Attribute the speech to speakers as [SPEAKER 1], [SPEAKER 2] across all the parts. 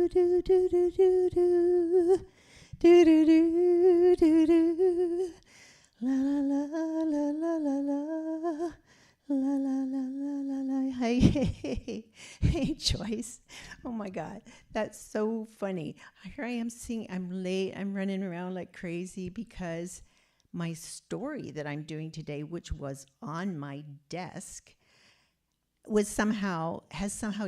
[SPEAKER 1] do do do do do do do do do do do la la la la la la la la la la la la la. Hey, hey, hey, Joyce. Oh my God, that's so funny. Here I am singing. I'm late. I'm running around like crazy because my story that I'm doing today, which was on my desk, has somehow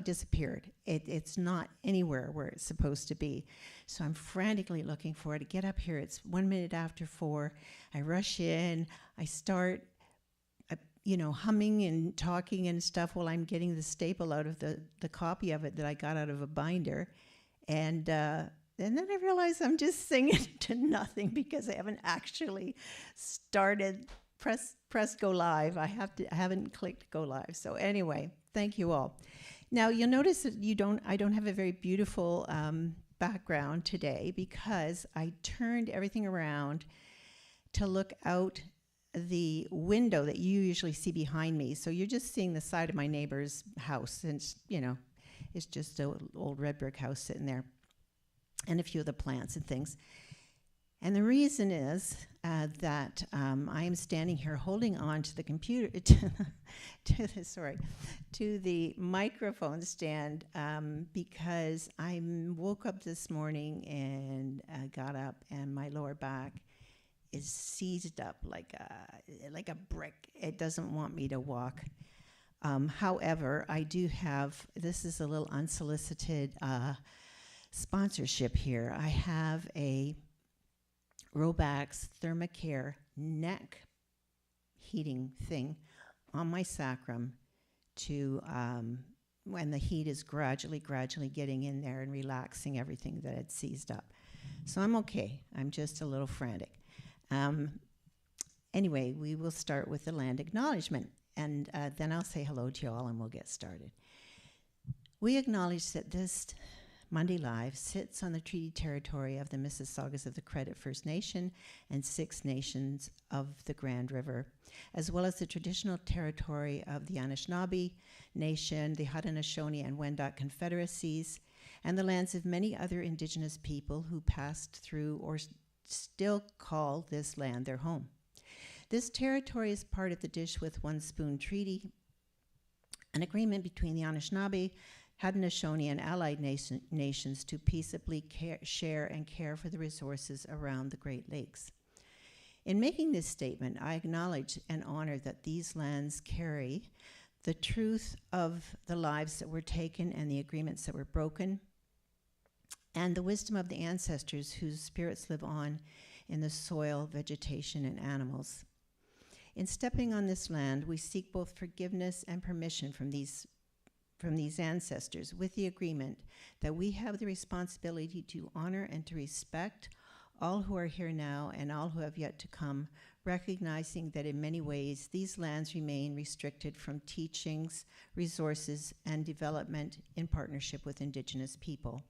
[SPEAKER 1] disappeared. It's not anywhere where it's supposed to be. So I'm frantically looking for it. To get up here, it's 1 minute after 4. I rush in. I start, humming and talking and stuff while I'm getting the staple out of the copy of it that I got out of a binder. And then I realize I'm just singing to nothing because I haven't actually started press go live. I haven't clicked go live. So anyway, thank you all. Now you'll notice that I don't have a very beautiful background today because I turned everything around to look out the window that you usually see behind me. So you're just seeing the side of my neighbor's house, and it's just an old red brick house sitting there, and a few of the plants and things. And the reason is that I am standing here holding on to the computer, to the microphone stand because I woke up this morning and got up, and my lower back is seized up like a brick. It doesn't want me to walk. However, I do have, this is a little unsolicited sponsorship here. I have a Robax Thermacare neck heating thing on my sacrum to when the heat is gradually getting in there and relaxing everything that had seized up. So I'm okay. I'm just a little frantic. Anyway, we will start with the land acknowledgement, and then I'll say hello to you all and we'll get started. We acknowledge that this Monday Live sits on the treaty territory of the Mississaugas of the Credit First Nation and 6 nations of the Grand River, as well as the traditional territory of the Anishinaabe Nation, the Haudenosaunee and Wendat Confederacies, and the lands of many other Indigenous people who passed through or still call this land their home. This territory is part of the Dish with One Spoon Treaty, an agreement between the Anishinaabe, Haudenosaunee, and allied nations to peaceably share and care for the resources around the Great Lakes. In making this statement, I acknowledge and honor that these lands carry the truth of the lives that were taken and the agreements that were broken, and the wisdom of the ancestors whose spirits live on in the soil, vegetation, and animals. In stepping on this land, we seek both forgiveness and permission from these ancestors, with the agreement that we have the responsibility to honor and to respect all who are here now and all who have yet to come, recognizing that in many ways these lands remain restricted from teachings, resources, and development in partnership with Indigenous people.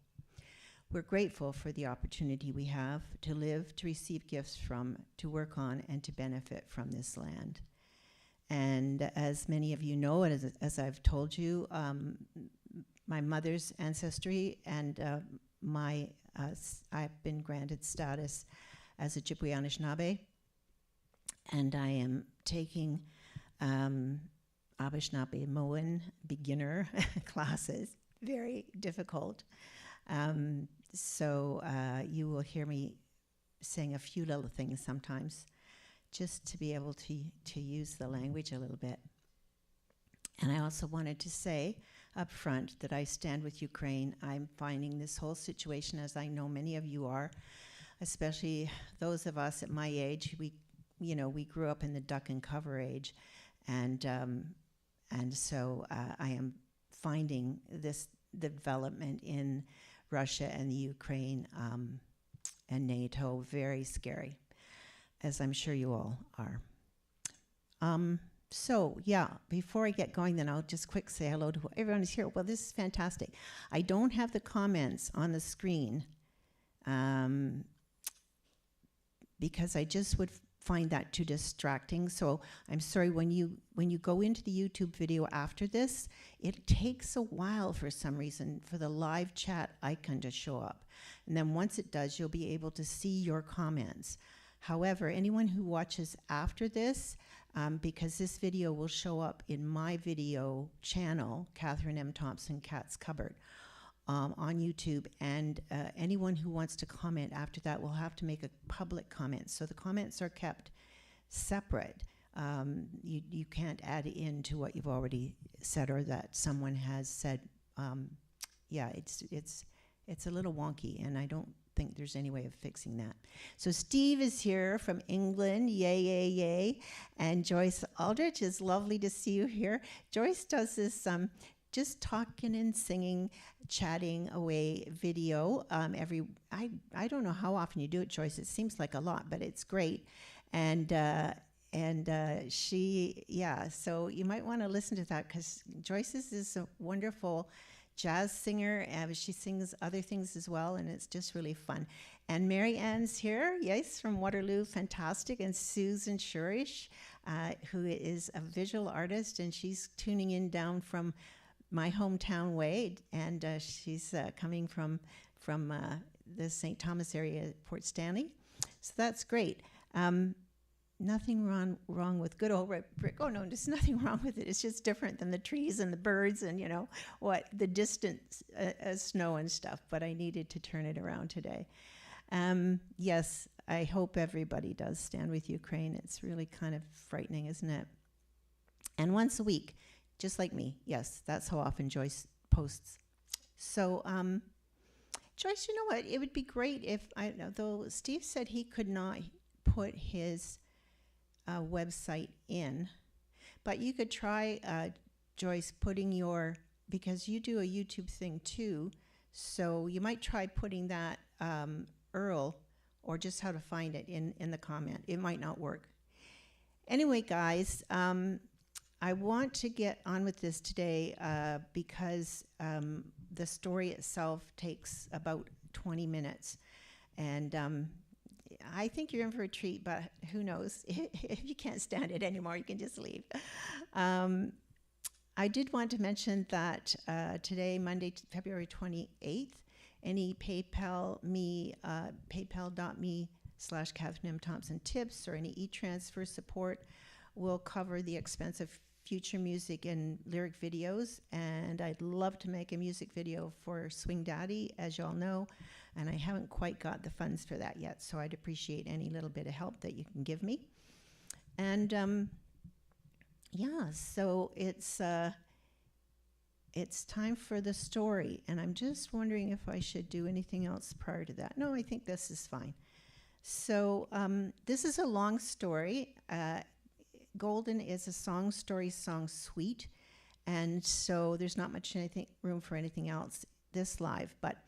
[SPEAKER 1] We're grateful for the opportunity we have to live, to receive gifts from, to work on, and to benefit from this land. And as many of you know, and as I've told you, my mother's ancestry and I've been granted status as a Ojibwe Anishinaabe, and I am taking Anishinaabe Moan beginner classes, very difficult. So you will hear me saying a few little things sometimes, just to be able to use the language a little bit. And I also wanted to say up front that I stand with Ukraine. I'm finding this whole situation, as I know many of you are, especially those of us at my age. We grew up in the duck and cover age, and so I am finding this development in Russia and the Ukraine and NATO very scary, as I'm sure you all are. So yeah, before I get going, then I'll just quick say hello to everyone who's here. Well, this is fantastic. I don't have the comments on the screen because I just would find that too distracting. So I'm sorry, when you go into the YouTube video after this, it takes a while for some reason for the live chat icon to show up. And then once it does, you'll be able to see your comments. However, anyone who watches after this, because this video will show up in my video channel, Catherine M. Thompson, Cat's Cupboard, on YouTube, and anyone who wants to comment after that will have to make a public comment. So the comments are kept separate. You can't add into what you've already said or that someone has said. Yeah, it's a little wonky, and I don't think there's any way of fixing that. So Steve is here from England, yay, yay, yay. And Joyce Aldrich, is lovely to see you here. Joyce does this just talking and singing, chatting away video I don't know how often you do it, Joyce. It seems like a lot, but it's great. And she, yeah, so you might want to listen to that, because Joyce is a wonderful jazz singer, and she sings other things as well, and it's just really fun. And Mary Ann's here, yes, from Waterloo, fantastic, and Susan Shurish, who is a visual artist, and she's tuning in down from my hometown way, and she's coming from the St. Thomas area, Port Stanley. So that's great. Nothing wrong with good old red brick. Oh no, there's nothing wrong with it. It's just different than the trees and the birds and the distant snow and stuff. But I needed to turn it around today. Yes, I hope everybody does stand with Ukraine. It's really kind of frightening, isn't it? And once a week, just like me. Yes, that's how often Joyce posts. So, Joyce, you know what? It would be great if though Steve said he could not put his website in, but you could try, Joyce, putting because you do a YouTube thing too, so you might try putting that URL or just how to find it in the comment. It might not work. Anyway, guys, I want to get on with this today because the story itself takes about 20 minutes, and I think you're in for a treat, but who knows? If you can't stand it anymore, you can just leave. I did want to mention that today, Monday, February 28th, any paypal.me/Catherine M. Thompson tips or any e-transfer support will cover the expense of future music and lyric videos. And I'd love to make a music video for Swing Daddy, as y'all know, and I haven't quite got the funds for that yet, so I'd appreciate any little bit of help that you can give me. And yeah, so it's time for the story, and I'm just wondering if I should do anything else prior to that. No, I think this is fine. So this is a long story. Golden is a song suite, and so there's not much room for anything else this live, but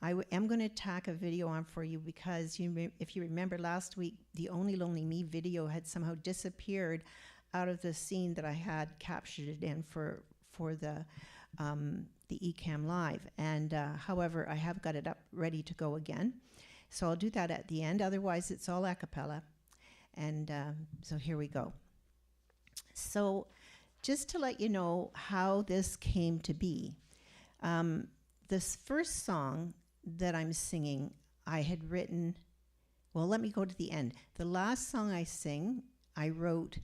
[SPEAKER 1] I am going to tack a video on for you because if you remember last week, the Only Lonely Me video had somehow disappeared out of the scene that I had captured it in for the eCam Live. And however, I have got it up ready to go again. So I'll do that at the end. Otherwise, it's all a cappella. And so here we go. So just to let you know how this came to be, this first song that I'm singing, I had written, well, let me go to the end. The last song I sing, I wrote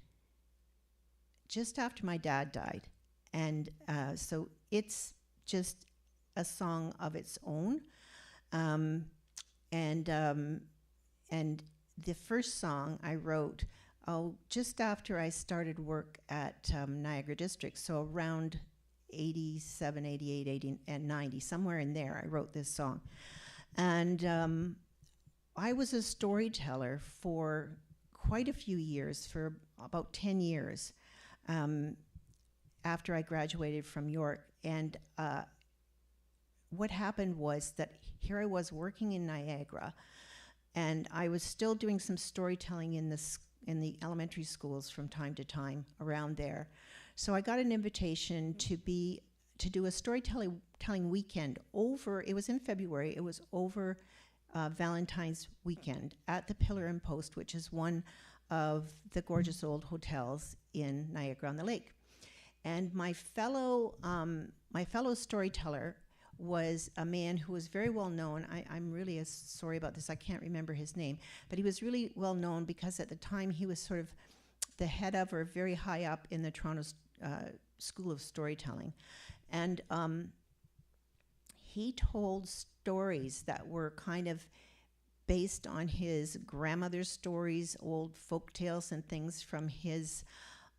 [SPEAKER 1] just after my dad died. And so it's just a song of its own. And the first song I wrote, just after I started work at Niagara District, so around 87, 88, 80, and 90, somewhere in there, I wrote this song. And I was a storyteller for quite a few years, for about 10 years, after I graduated from York. And what happened was that here I was working in Niagara, and I was still doing some storytelling in the elementary schools from time to time around there. So I got an invitation to do a storytelling weekend over, it was in February, it was over Valentine's weekend at the Pillar and Post, which is one of the gorgeous old hotels in Niagara-on-the-Lake. And my fellow storyteller was a man who was very well known. I'm really sorry about this. I can't remember his name, but he was really well known because at the time he was sort of the head of or very high up in the Toronto School of Storytelling. And he told stories that were kind of based on his grandmother's stories, old folk tales and things from his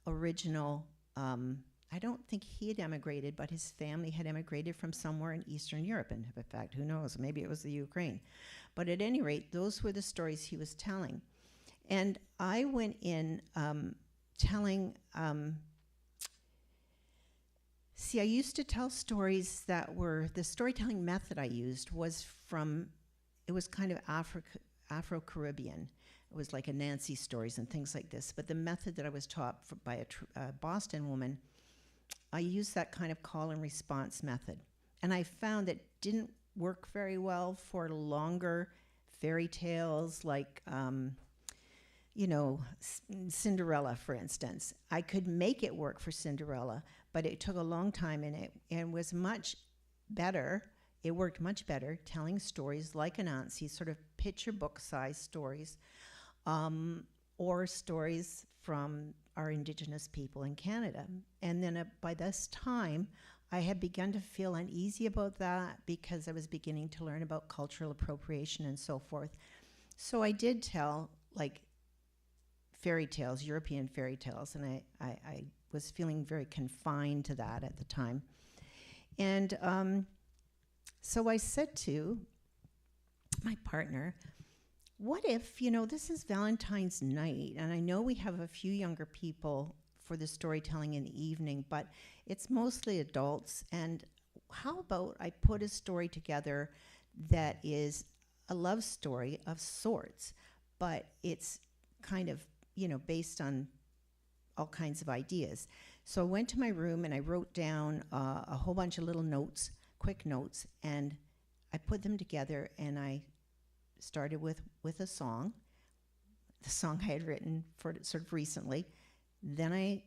[SPEAKER 1] original, I don't think he had emigrated, but his family had emigrated from somewhere in Eastern Europe. And in fact, who knows, maybe it was the Ukraine. But at any rate, those were the stories he was telling. And I went in telling, I used to tell stories that were, the storytelling method I used was from, it was kind of Afro-Caribbean. It was like Anansi stories and things like this. But the method that I was taught by a Boston woman, I used that kind of call and response method. And I found that didn't work very well for longer fairy tales like, Cinderella, for instance. I could make it work for Cinderella, but it took a long time, and it was much better. It worked much better telling stories like Anansi, sort of picture book-sized stories, or stories from our Indigenous people in Canada. And then by this time, I had begun to feel uneasy about that because I was beginning to learn about cultural appropriation and so forth. So I did tell, like, fairy tales, European fairy tales, and I was feeling very confined to that at the time. And so I said to my partner, what if, this is Valentine's night, and I know we have a few younger people for the storytelling in the evening, but it's mostly adults, and how about I put a story together that is a love story of sorts, but it's kind of, based on all kinds of ideas. So I went to my room and I wrote down a whole bunch of little notes, quick notes, and I put them together, and I started with a song, the song I had written for sort of recently. Then I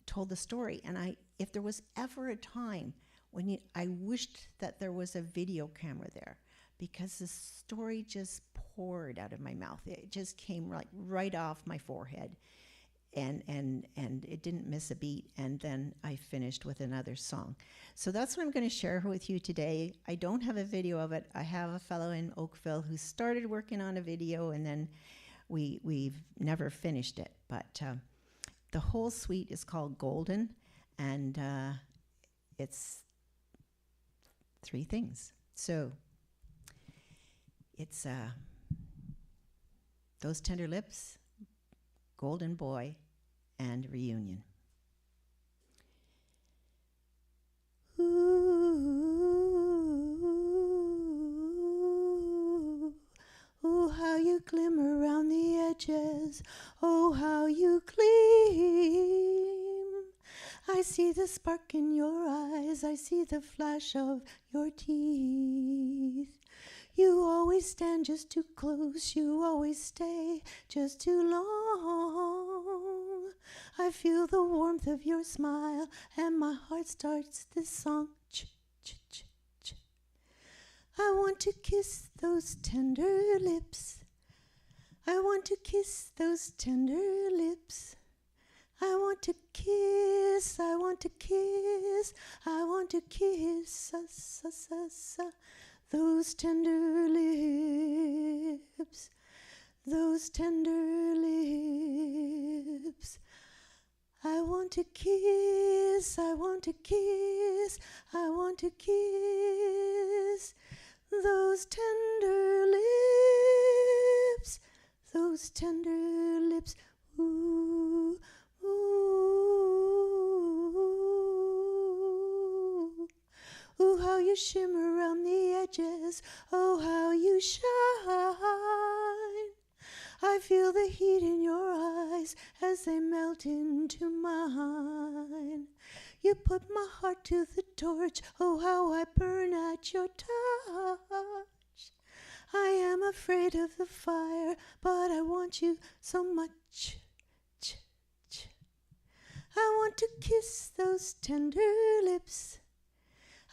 [SPEAKER 1] told the story, and if there was ever a time when I wished that there was a video camera there, because the story just poured out of my mouth. It just came right off my forehead, and it didn't miss a beat. And then I finished with another song. So that's what I'm going to share with you today. I don't have a video of it. I have a fellow in Oakville who started working on a video, and then we've never finished it. But the whole suite is called Golden, and it's 3 things. So it's Those Tender Lips, Golden Boy, and Reunion. Ooh, ooh, how you glimmer around the edges. Oh, how you gleam. I see the spark in your eyes. I see the flash of your teeth. You always stand just too close. You always stay just too long. I feel the warmth of your smile, and my heart starts this song. Ch, ch, ch, ch. I want to kiss those tender lips. I want to kiss those tender lips. I want to kiss, I want to kiss, I want to kiss those tender lips, those tender lips. I want to kiss, I want to kiss, I want to kiss those tender lips, those tender lips. Ooh, ooh, ooh, how you shimmer around the edges. Oh, how you shine. I feel the heat in your eyes as they melt into mine. You put my heart to the torch. Oh, how I burn at your touch. I am afraid of the fire, but I want you so much. Ch, ch. I want to kiss those tender lips.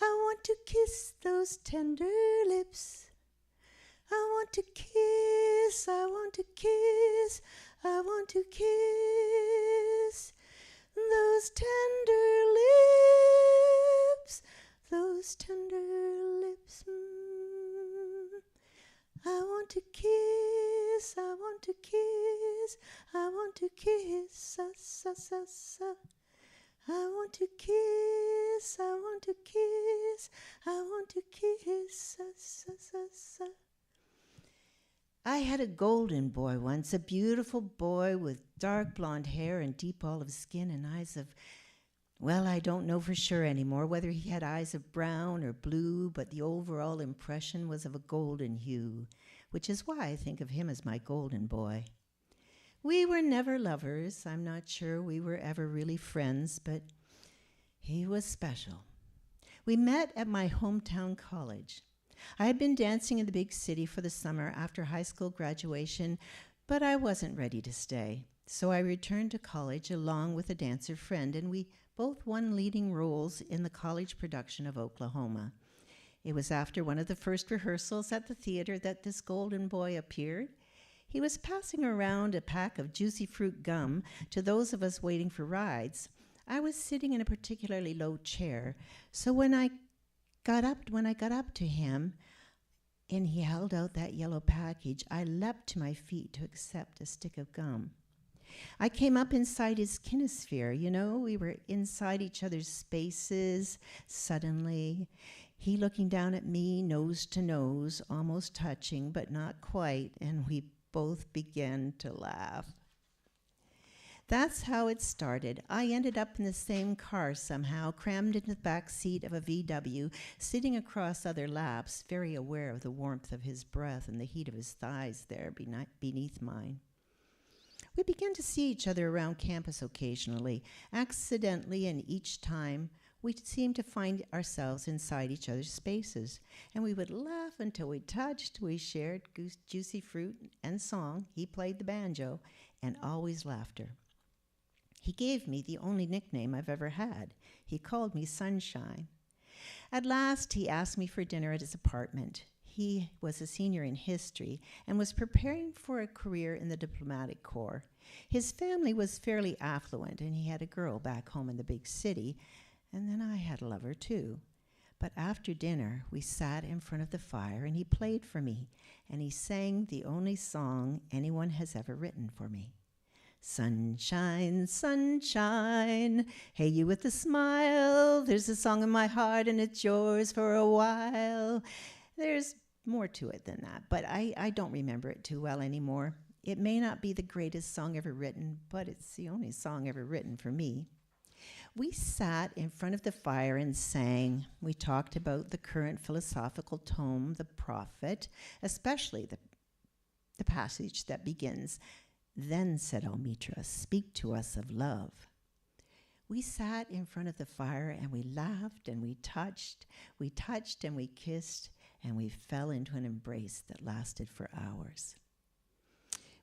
[SPEAKER 1] I want to kiss those tender lips. I want to kiss, I want to kiss, I want to kiss those tender lips, those tender lips. I want to kiss, I want to kiss, I want to kiss, I want to kiss, I want to kiss, I want to kiss, I had a golden boy once, a beautiful boy with dark blonde hair and deep olive skin and eyes of, well, I don't know for sure anymore whether he had eyes of brown or blue, but the overall impression was of a golden hue, which is why I think of him as my golden boy. We were never lovers. I'm not sure we were ever really friends, but he was special. We met at my hometown college. I had been dancing in the big city for the summer after high school graduation, but I wasn't ready to stay. So I returned to college along with a dancer friend, and we both won leading roles in the college production of Oklahoma. It was after one of the first rehearsals at the theater that this golden boy appeared. He was passing around a pack of juicy fruit gum to those of us waiting for rides. I was sitting in a particularly low chair, so when I got up to him and he held out that yellow package, I leapt to my feet to accept a stick of gum. I came up inside his kinesphere, we were inside each other's spaces. Suddenly, he looking down at me, nose to nose, almost touching, but not quite, and we both began to laugh. That's how it started. I ended up in the same car somehow, crammed into the back seat of a VW, sitting across other laps, very aware of the warmth of his breath and the heat of his thighs there beneath mine. We began to see each other around campus occasionally, accidentally, and each time we seemed to find ourselves inside each other's spaces, and we would laugh until we touched. We shared juicy fruit and song. He played the banjo, and always laughter. He gave me the only nickname I've ever had. He called me Sunshine. At last, he asked me for dinner at his apartment. He was a senior in history and was preparing for a career in the diplomatic corps. His family was fairly affluent, and he had a girl back home in the big city, and then I had a lover too. But after dinner, we sat in front of the fire, and he played for me, and he sang the only song anyone has ever written for me. Sunshine, sunshine, hey you with a smile, there's a song in my heart and it's yours for a while. There's more to it than that, but I don't remember it too well anymore. It may not be the greatest song ever written, but it's the only song ever written for me. We sat in front of the fire and sang. We talked about the current philosophical tome, The Prophet, especially the passage that begins, "Then said Almitra, speak to us of love." We sat in front of the fire and we laughed and we touched and we kissed, and we fell into an embrace that lasted for hours.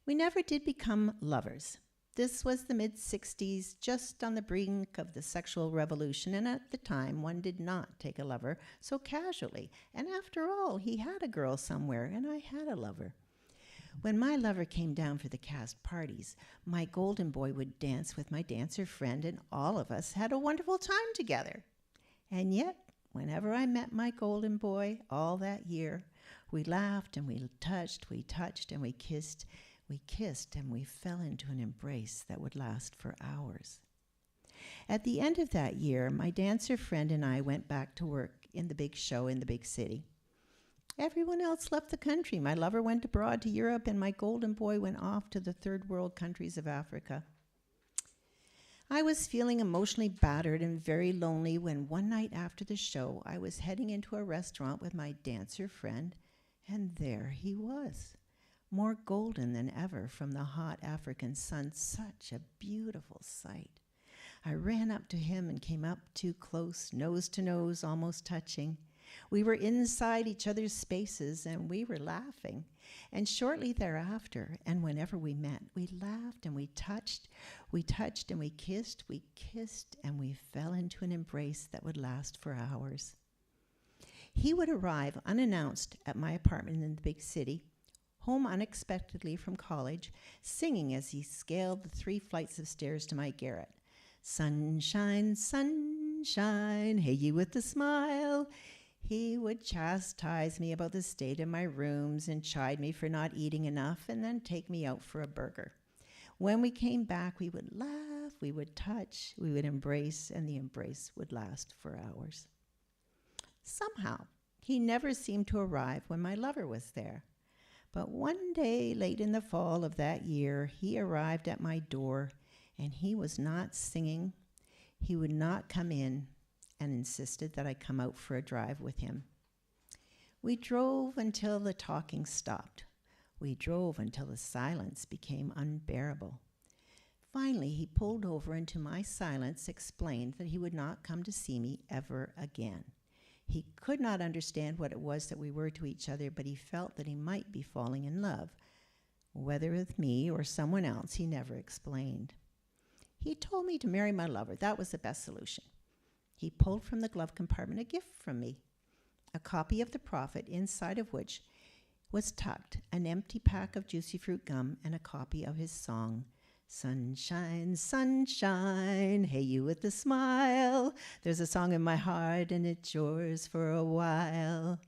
[SPEAKER 1] We never did become lovers. This was the mid-60s, just on the brink of the sexual revolution, and at the time, one did not take a lover so casually. And after all, he had a girl somewhere, and I had a lover. When my lover came down for the cast parties, my golden boy would dance with my dancer friend, and all of us had a wonderful time together. And yet, whenever I met my golden boy all that year, we laughed and we touched and we kissed and we fell into an embrace that would last for hours. At the end of that year, my dancer friend and I went back to work in the big show in the big city. Everyone else left the country. My lover went abroad to Europe, and my golden boy went off to the third world countries of Africa. I was feeling emotionally battered and very lonely when one night after the show, I was heading into a restaurant with my dancer friend, and there he was, more golden than ever from the hot African sun. Such a beautiful sight. I ran up to him and came up too close, nose to nose, almost touching. We were inside each other's spaces and we were laughing. And shortly thereafter, and whenever we met, we laughed and we touched and we kissed and we fell into an embrace that would last for hours. He would arrive unannounced at my apartment in the big city, home unexpectedly from college, singing as he scaled the 3 flights of stairs to my garret. Sunshine, sunshine, hey you with the smile. He would chastise me about the state of my rooms and chide me for not eating enough and then take me out for a burger. When we came back, we would laugh, we would touch, we would embrace, and the embrace would last for hours. Somehow, he never seemed to arrive when my lover was there. But one day, late in the fall of that year, he arrived at my door, and he was not singing. He would not come in and insisted that I come out for a drive with him. We drove until the talking stopped. We drove until the silence became unbearable. Finally, he pulled over and to my silence explained that he would not come to see me ever again. He could not understand what it was that we were to each other, but he felt that he might be falling in love. Whether with me or someone else, he never explained. He told me to marry my lover. That was the best solution. He pulled from the glove compartment a gift from me, a copy of The Prophet, inside of which was tucked an empty pack of juicy fruit gum and a copy of his song, Sunshine, sunshine, hey you with the smile. There's a song in my heart and it's yours for a while.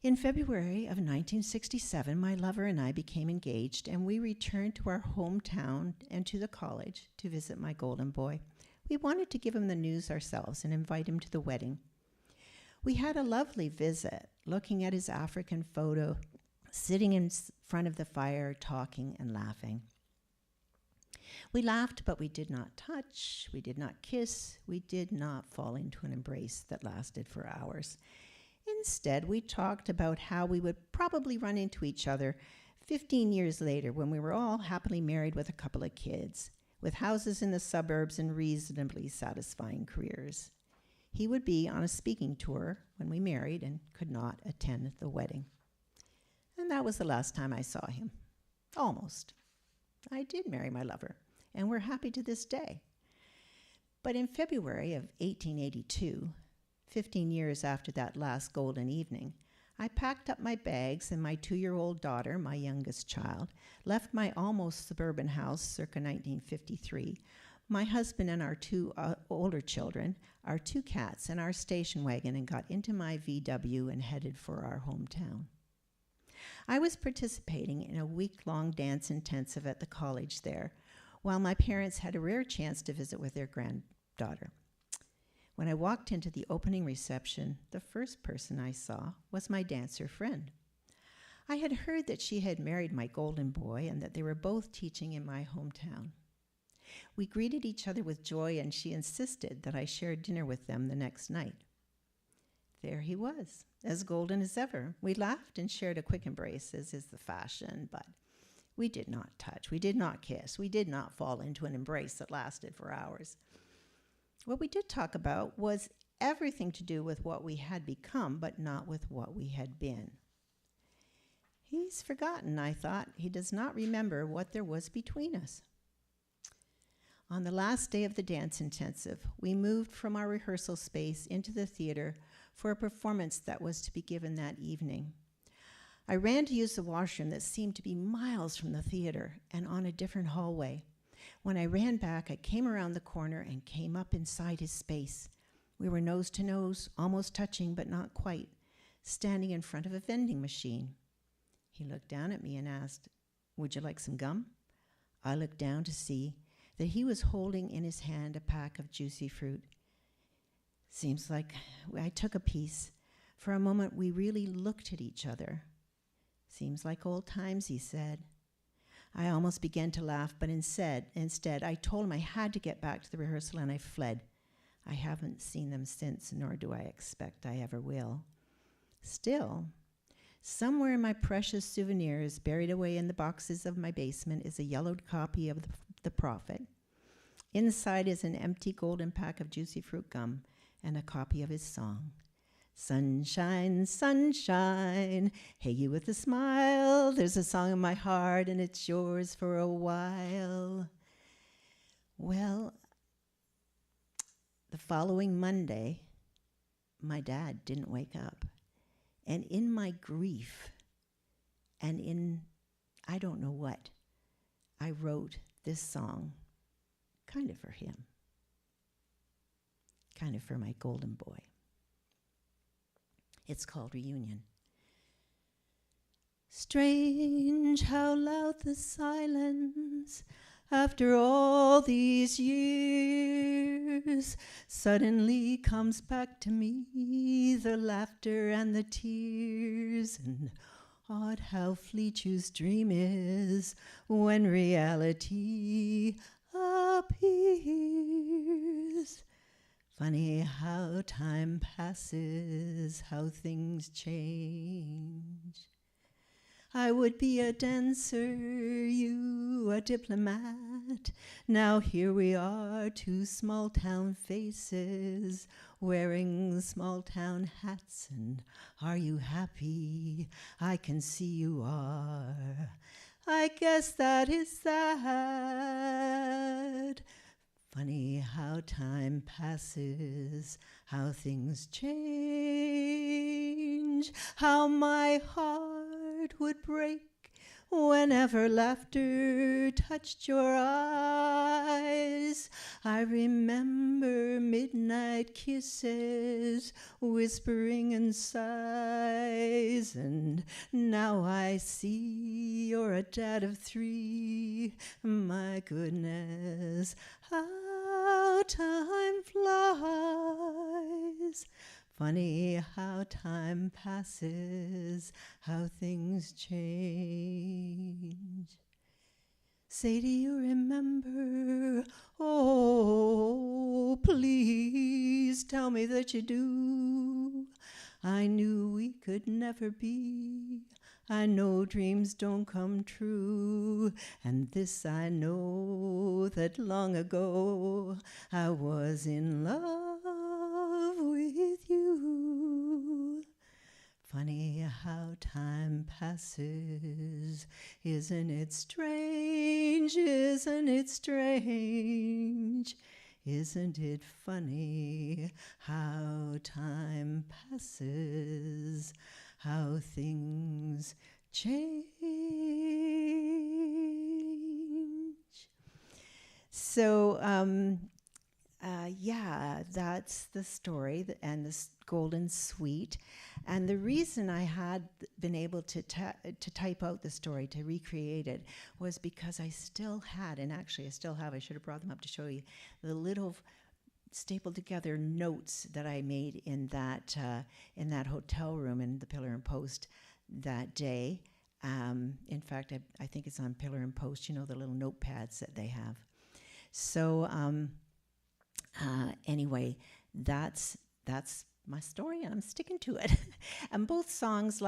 [SPEAKER 1] In February of 1967, my lover and I became engaged, and we returned to our hometown and to the college to visit my golden boy. We wanted to give him the news ourselves and invite him to the wedding. We had a lovely visit, looking at his African photo, sitting in front of the fire, talking and laughing. We laughed, but we did not touch, we did not kiss, we did not fall into an embrace that lasted for hours. Instead, we talked about how we would probably run into each other 15 years later when we were all happily married with a couple of kids, with houses in the suburbs and reasonably satisfying careers. He would be on a speaking tour when we married and could not attend the wedding. And that was the last time I saw him. Almost. I did marry my lover, and we're happy to this day. But in February of 1882, 15 years after that last golden evening, I packed up my bags and my 2-year-old daughter, my youngest child, left my almost suburban house circa 1953, my husband and our 2 older children, our 2 cats, and our station wagon, and got into my VW and headed for our hometown. I was participating in a week-long dance intensive at the college there, while my parents had a rare chance to visit with their granddaughter. When I walked into the opening reception, the first person I saw was my dancer friend. I had heard that she had married my golden boy and that they were both teaching in my hometown. We greeted each other with joy, and she insisted that I share dinner with them the next night. There he was, as golden as ever. We laughed and shared a quick embrace, as is the fashion, but we did not touch, we did not kiss, we did not fall into an embrace that lasted for hours. What we did talk about was everything to do with what we had become, but not with what we had been. He's forgotten, I thought. He does not remember what there was between us. On the last day of the dance intensive, we moved from our rehearsal space into the theater for a performance that was to be given that evening. I ran to use the washroom that seemed to be miles from the theater and on a different hallway. When I ran back, I came around the corner and came up inside his space. We were nose to nose, almost touching, but not quite, standing in front of a vending machine. He looked down at me and asked, "Would you like some gum?" I looked down to see that he was holding in his hand a pack of juicy fruit. Seems like I took a piece. For a moment, we really looked at each other. "Seems like old times," he said. I almost began to laugh, but instead, I told him I had to get back to the rehearsal, and I fled. I haven't seen them since, nor do I expect I ever will. Still, somewhere in my precious souvenirs, buried away in the boxes of my basement, is a yellowed copy of the Prophet. Inside is an empty golden pack of juicy fruit gum and a copy of his song, Sunshine, sunshine, hey you with a smile, there's a song in my heart and it's yours for a while. Well, the following Monday, my dad didn't wake up. And in my grief and in I don't know what, I wrote this song kind of for him, kind of for my golden boy. It's called Reunion. Strange how loud the silence after all these years suddenly comes back to me, the laughter and the tears, and odd how fleet dream is when reality appears. Funny how time passes, how things change. I would be a dancer, you a diplomat. Now here we are, two small town faces, wearing small town hats. And are you happy? I can see you are. I guess that is sad. Funny how time passes, how things change, how my heart would break whenever laughter touched your eyes. I remember midnight kisses, whispering and sighs, and now I see you're a dad of 3. My goodness, how time flies. Funny how time passes, how things change. Say, do you remember? Oh, please tell me that you do. I knew we could never be. I know dreams don't come true. And this I know, that long ago I was in love with you. Funny how time passes, isn't it strange, isn't it strange? Isn't it funny how time passes, how things change? So, yeah, that's the story and this golden sweet. And the reason I had been able to type out the story, to recreate it, was because I still had, and actually I still have, I should have brought them up to show you, the little stapled together notes that I made in that hotel room in the Pillar and Post that day. In fact, I think it's on Pillar and Post, you know, the little notepads that they have. So anyway, that's my story, and I'm sticking to it. And both songs,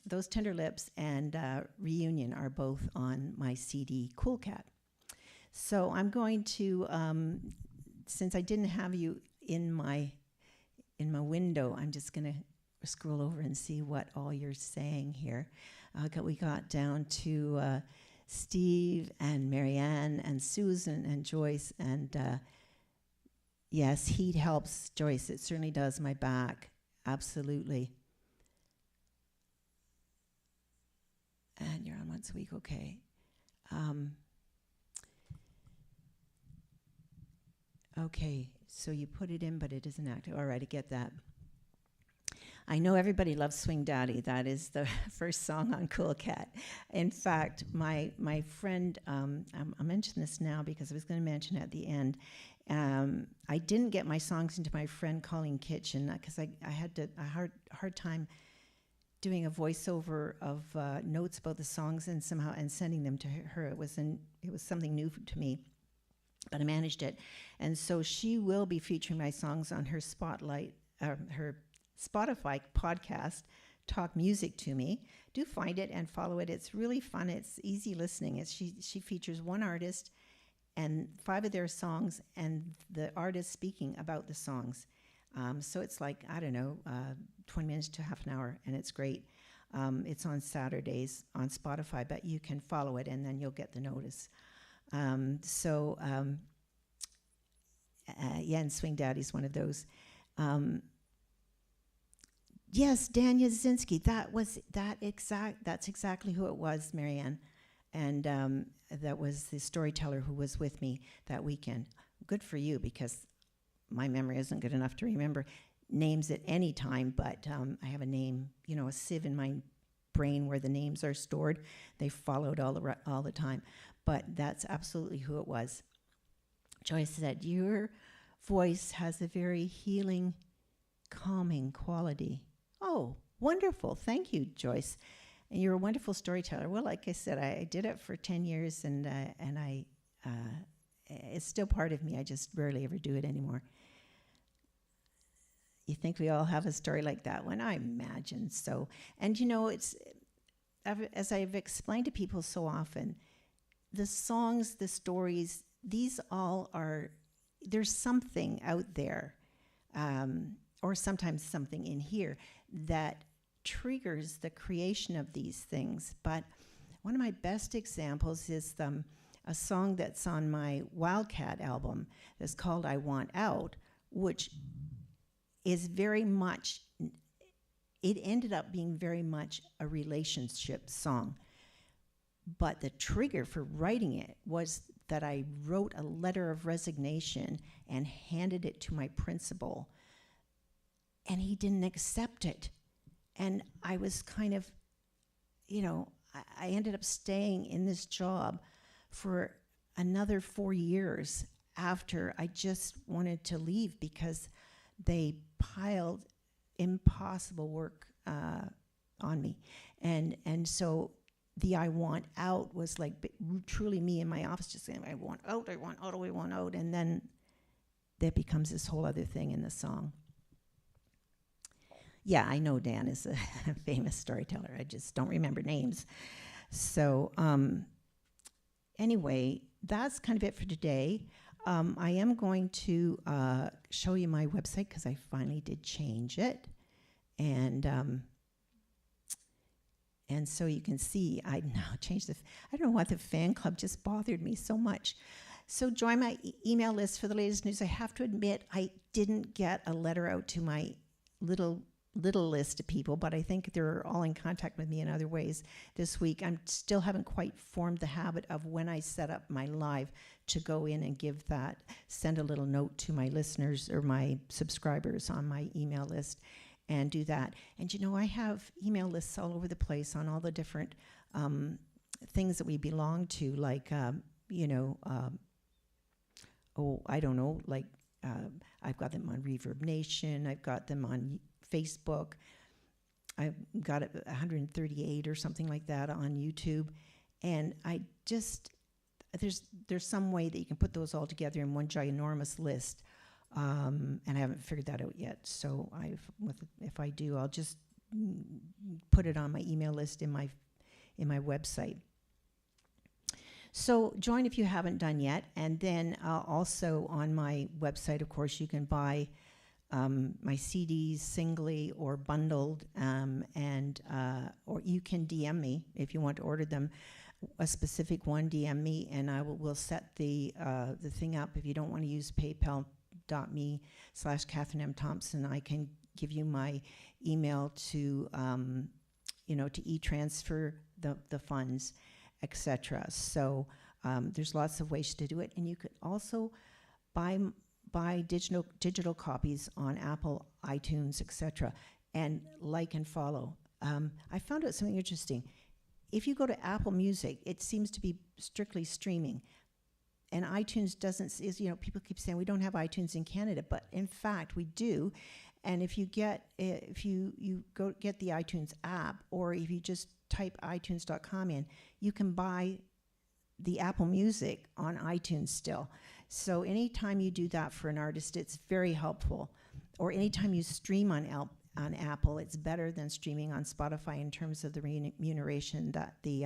[SPEAKER 1] those Tender Lips and Reunion, are both on my CD, Cool Cat. So I'm going to, since I didn't have you in my window, I'm just going to scroll over and see what all you're saying here. We got down to Steve and Marianne and Susan and Joyce, and yes, heat helps, Joyce. It certainly does my back. Absolutely. And you're on once a week, okay. Okay, so you put it in, but it isn't active. All right, I get that. I know everybody loves Swing Daddy. That is the first song on Cool Cat. In fact, my friend, I'll mention this now because I was going to mention it at the end. I didn't get my songs into my friend Colleen Kitchen because I had a hard time doing a voiceover of notes about the songs and sending them to her. It was something new to me, but I managed it. And so she will be featuring my songs on her her Spotify podcast, Talk Music to Me. Do find it and follow it. It's really fun. It's easy listening. She features one artist and 5 of their songs and the artist speaking about the songs. So it's like, I don't know, 20 minutes to half an hour, and it's great. It's on Saturdays on Spotify, but you can follow it, and then you'll get the notice. Yeah, and Swing Daddy's one of those. Yes, Dan Yazinski. That's exactly who it was, Marianne. And that was the storyteller who was with me that weekend. Good for you, because my memory isn't good enough to remember names at any time, but I have a name, a sieve in my brain where the names are stored. They followed all the time. But that's absolutely who it was. Joyce said, your voice has a very healing, calming quality. Oh, wonderful. Thank you, Joyce. And you're a wonderful storyteller. Well, like I said, I did it for 10 years, and it's still part of me. I just rarely ever do it anymore. You think we all have a story like that one? I imagine so. And it's, as I've explained to people so often, the songs, the stories, these all are, there's something out there, or sometimes something in here that triggers the creation of these things. But one of my best examples is a song that's on my Wildcat album that's called I Want Out, which is very much, it ended up being very much a relationship song. But the trigger for writing it was that I wrote a letter of resignation and handed it to my principal, and he didn't accept it. And I was kind of, I ended up staying in this job for another 4 years after I just wanted to leave, because they piled impossible work on me. And so the I want out was like truly me in my office just saying, I want out, I want out, I want out. And then that becomes this whole other thing in the song. Yeah, I know Dan is a famous storyteller. I just don't remember names. So anyway, that's kind of it for today. I am going to show you my website, because I finally did change it. And so you can see I now changed I don't know why the fan club just bothered me so much. So join my email list for the latest news. I have to admit, I didn't get a letter out to my little list of people, but I think they're all in contact with me in other ways this week. I still haven't quite formed the habit of, when I set up my live, to go in and send a little note to my listeners or my subscribers on my email list and do that. And I have email lists all over the place on all the different things that we belong to, like, I don't know, like I've got them on Reverb Nation, I've got them on Facebook, I've got 138 or something like that on YouTube, and I just, there's some way that you can put those all together in one ginormous list, and I haven't figured that out yet. So if I do, I'll just put it on my email list in my website. So join if you haven't done yet, and then also on my website, of course, you can buy my CDs singly or bundled, or you can DM me if you want to order them. A specific one, DM me, and I will set the thing up. If you don't want to use PayPal.me/Catherine M. Thompson, I can give you my email to e-transfer the funds, etc. So there's lots of ways to do it, and you could also buy digital copies on Apple, iTunes, etc., and like and follow. I found out something interesting. If you go to Apple Music, it seems to be strictly streaming, and iTunes doesn't. People keep saying we don't have iTunes in Canada, but in fact we do. And if you go get the iTunes app, or if you just type iTunes.com in, you can buy the Apple Music on iTunes still. So anytime you do that for an artist, it's very helpful. Or anytime you stream on Apple, it's better than streaming on Spotify in terms of the remuneration that the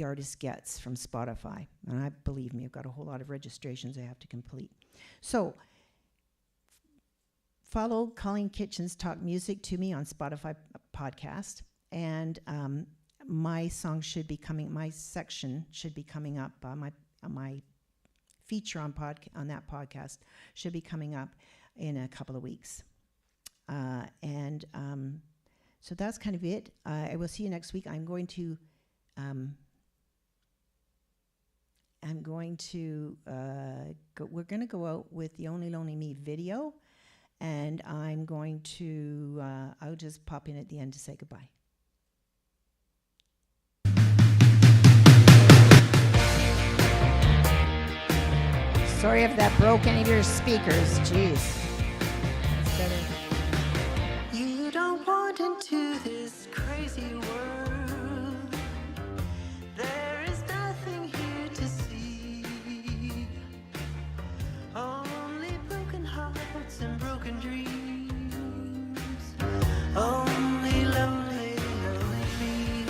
[SPEAKER 1] artist gets from Spotify. And believe me, I've got a whole lot of registrations I have to complete. So follow Colleen Kitchen's Talk Music to Me on Spotify podcast. And my song should be coming, my section should be coming up, my feature on that podcast should be coming up in a couple of weeks. So that's kind of it. I will see you next week. I'm going to we're going to go out with the Only Lonely Me video, and I'm going to, I'll just pop in at the end to say goodbye. Sorry if that broke any of your speakers. Jeez. That's better.
[SPEAKER 2] You don't want into this crazy world. There is nothing here to see. Only broken hearts and broken dreams. Only lonely, lonely me.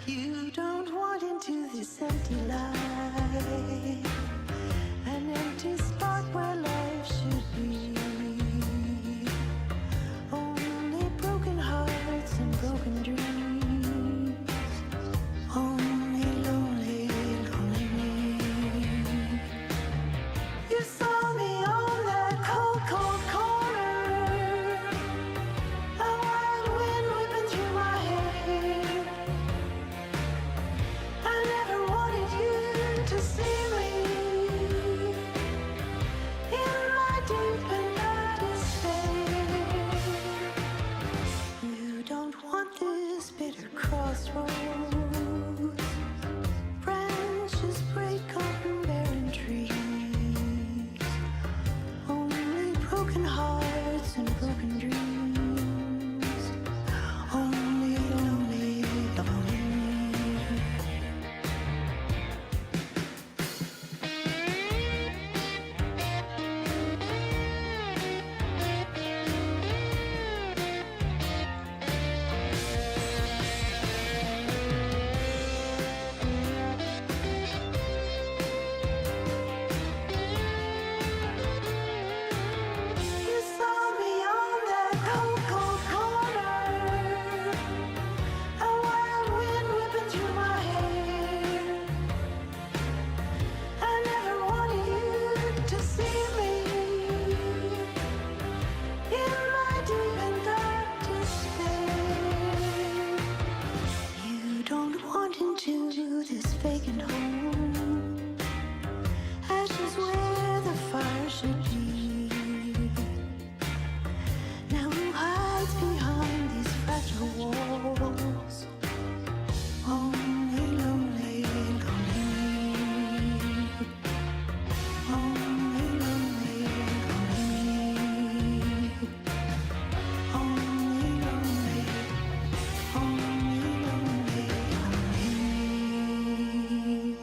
[SPEAKER 2] You don't want into this empty life. An empty spot where life should be. Only broken hearts and broken dreams. Only lonely, lonely me. You saw me on that cold, cold corner. A wild wind whipping through my hair. I never wanted you to see me. In my deep and dark despair. You don't want this bitter crossroads. Branches break on barren trees. Only broken hearts and broken dreams. Only lonely, lonely me. You saw me on that cold, cold corner. A wild wind whipping through my hair. I never wanted you to see me. In my deep and dark despair. You don't want into this vacant home. Ashes where the fire should be. Now who hides behind these fragile walls? Only lonely, lonely me. Only lonely, lonely me. Only lonely, only lonely, lonely me.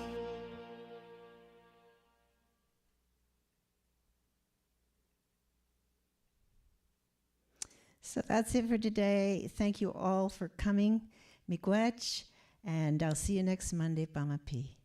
[SPEAKER 1] So that's it for today. Thank you all for coming. Miigwech, and I'll see you next Monday. Pamapi.